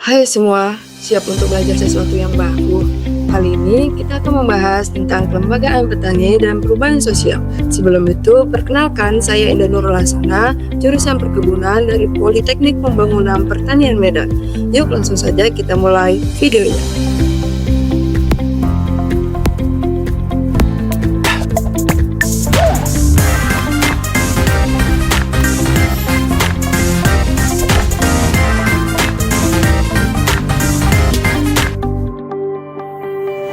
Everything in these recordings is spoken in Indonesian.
Hai semua, siap untuk belajar sesuatu yang baru? Kali ini kita akan membahas tentang kelembagaan petani dan perubahan sosial. Sebelum itu, perkenalkan saya Indah Nurul Hasanah, jurusan perkebunan dari Politeknik Pembangunan Pertanian Medan. Yuk langsung saja kita mulai videonya.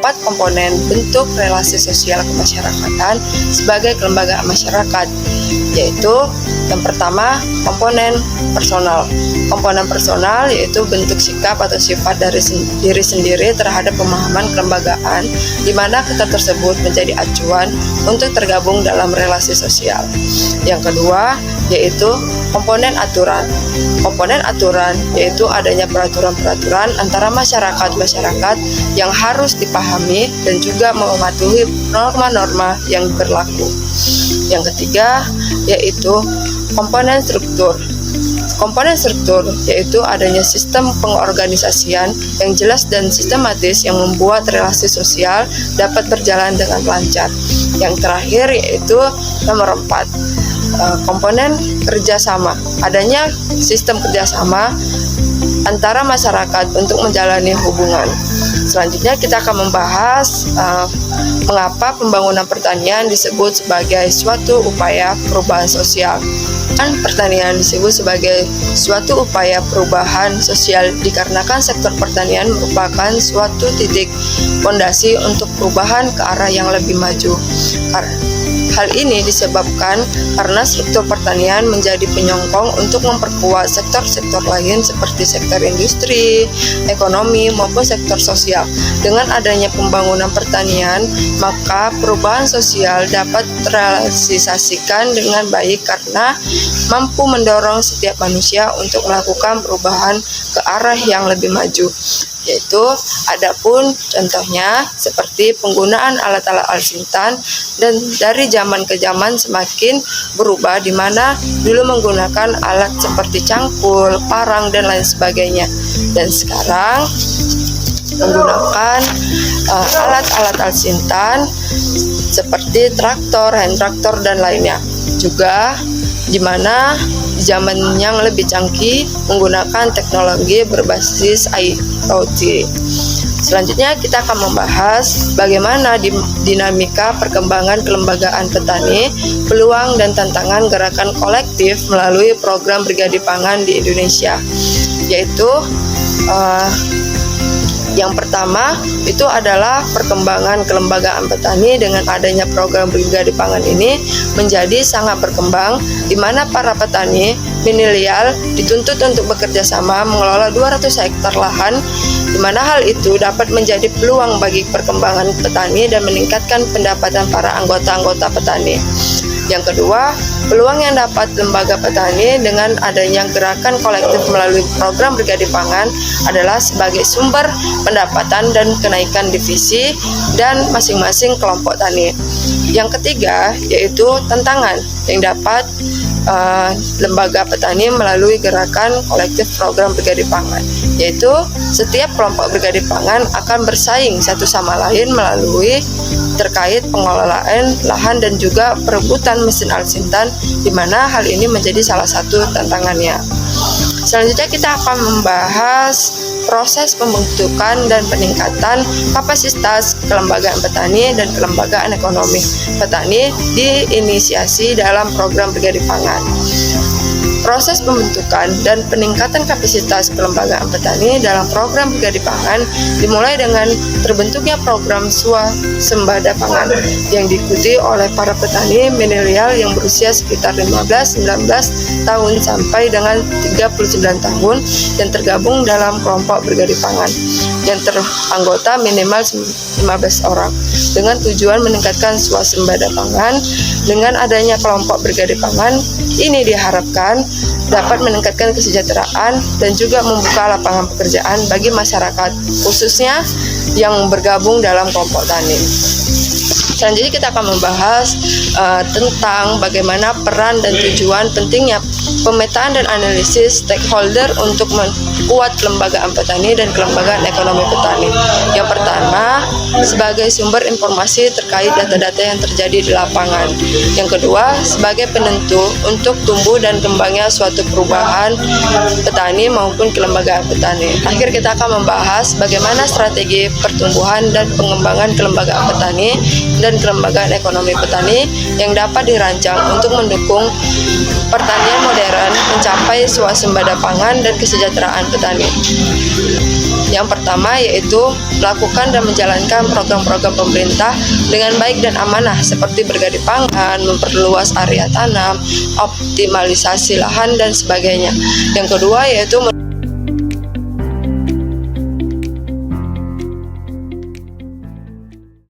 Empat komponen bentuk relasi sosial kemasyarakatan sebagai kelembagaan masyarakat, yaitu yang pertama komponen personal. Komponen personal yaitu bentuk sikap atau sifat dari diri sendiri terhadap pemahaman kelembagaan, di mana kita tersebut menjadi acuan untuk tergabung dalam relasi sosial. Yang kedua yaitu komponen aturan. Komponen aturan yaitu adanya peraturan-peraturan antara masyarakat yang harus dipahami dan juga mematuhi norma-norma yang berlaku. Yang ketiga yaitu komponen struktur. Komponen struktur yaitu adanya sistem pengorganisasian yang jelas dan sistematis yang membuat relasi sosial dapat berjalan dengan lancar. Yang terakhir yaitu nomor 4, komponen kerjasama. Adanya sistem kerjasama antara masyarakat untuk menjalani hubungan. Selanjutnya kita akan membahas mengapa pembangunan pertanian disebut sebagai suatu upaya perubahan sosial. Pertanian disebut sebagai suatu upaya perubahan sosial dikarenakan sektor pertanian merupakan suatu titik fondasi untuk perubahan ke arah yang lebih maju. Hal ini disebabkan karena struktur pertanian menjadi penyokong untuk memperkuat sektor-sektor lain seperti sektor industri, ekonomi, maupun sektor sosial. Dengan adanya pembangunan pertanian, maka perubahan sosial dapat terrealisasikan dengan baik karena mampu mendorong setiap manusia untuk melakukan perubahan ke arah yang lebih maju. Yaitu adapun contohnya seperti penggunaan alat-alat alsintan dan dari zaman ke zaman semakin berubah, di mana dulu menggunakan alat seperti cangkul, parang dan lain sebagainya, dan sekarang menggunakan alat-alat alsintan seperti traktor, hand traktor dan lainnya. Juga di mana zaman yang lebih canggih menggunakan teknologi berbasis IoT. Selanjutnya kita akan membahas bagaimana dinamika perkembangan kelembagaan petani, peluang dan tantangan gerakan kolektif melalui program Brigade Pangan di Indonesia. Yaitu yang pertama itu adalah perkembangan kelembagaan petani. Dengan adanya program Brigade Pangan ini menjadi sangat berkembang, di mana para petani milenial dituntut untuk bekerja sama mengelola 200 hektar lahan, di mana hal itu dapat menjadi peluang bagi perkembangan petani dan meningkatkan pendapatan para anggota-anggota petani. Yang kedua, peluang yang dapat lembaga petani dengan adanya gerakan kolektif melalui program Brigade Pangan adalah sebagai sumber pendapatan dan kenaikan divisi dan masing-masing kelompok tani. Yang ketiga, yaitu tantangan yang dapat lembaga petani melalui gerakan kolektif program Brigade Pangan, yaitu setiap kelompok Brigade Pangan akan bersaing satu sama lain melalui terkait pengelolaan lahan dan juga perebutan mesin alsintan, di mana hal ini menjadi salah satu tantangannya. Selanjutnya kita akan membahas proses pembentukan dan peningkatan kapasitas kelembagaan petani dan kelembagaan ekonomi petani diinisiasi dalam program Brigade Pangan. Proses pembentukan dan peningkatan kapasitas kelembagaan petani dalam program Brigade Pangan dimulai dengan terbentuknya program swasembada pangan yang diikuti oleh para petani milenial yang berusia sekitar 15-19 tahun sampai dengan 39 tahun yang tergabung dalam kelompok Brigade Pangan yang teranggota minimal 15 orang dengan tujuan meningkatkan swasembada pangan. Dengan adanya kelompok Brigade Pangan ini diharapkan dapat meningkatkan kesejahteraan dan juga membuka lapangan pekerjaan bagi masyarakat, khususnya yang bergabung dalam kelompok tani. Selanjutnya kita akan membahas tentang bagaimana peran dan tujuan pentingnya pemetaan dan analisis stakeholder untuk memperkuat kelembagaan petani dan kelembagaan ekonomi petani. Yang pertama, sebagai sumber informasi terkait data-data yang terjadi di lapangan. Yang kedua, sebagai penentu untuk tumbuh dan kembangnya suatu perubahan petani maupun kelembagaan petani. Akhir kita akan membahas bagaimana strategi pertumbuhan dan pengembangan kelembagaan petani dan kelembagaan ekonomi petani yang dapat dirancang untuk mendukung pertanian modern mencapai swasembada pangan dan kesejahteraan petani. Yang pertama yaitu melakukan dan menjalankan program-program pemerintah dengan baik dan amanah seperti berganti pangan, memperluas area tanam, optimalisasi lahan dan sebagainya. Yang kedua yaitu